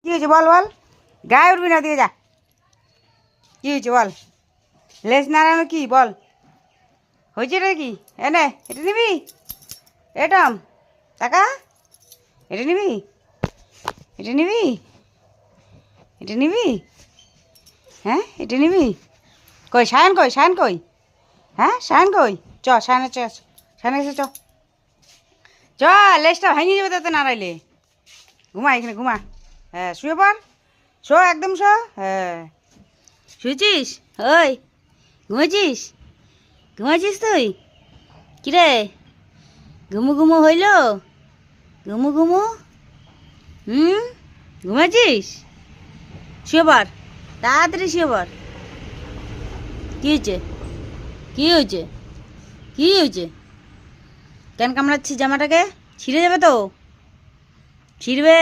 কি হয়েছে বল বল, গায়ে উঠবি না, দিকে যা। কি হয়েছে বল, লেজ নাড়ানো কি বল, হয়েছে এটা কি? এনে এটা নিবি, এটম টাকা, এটা নিবি, এটা নিবি, এটা নিবি, হ্যাঁ এটা নিবি? কই সায়ন, কই সায়ন, কই হ্যাঁ সায়ন, কই চ সায়নে, চ সায়নে এসে চ, চ লেজটা ভেঙে যাবে তাতে নাড়াইলে। ঘুমা এখানে ঘুমা, হ্যাঁ শুয়ে পড়, শো একদম শো, হ্যাঁ শুয়েছিস? ওই ঘুমাইছিস, ঘুমাইছিস তুই? কিরে ঘুমু ঘুমু হইল, ঘুমু ঘুমু, ঘুমাইছিস? শুয়ে পড়, তাড়াতাড়ি শুয়ে পড়। কী হয়েছে, কী হয়েছে, কী হয়েছে? কেন কামড়াচ্ছিস জামাটাকে? ছিঁড়ে যাবে তো, ছিঁড়বে।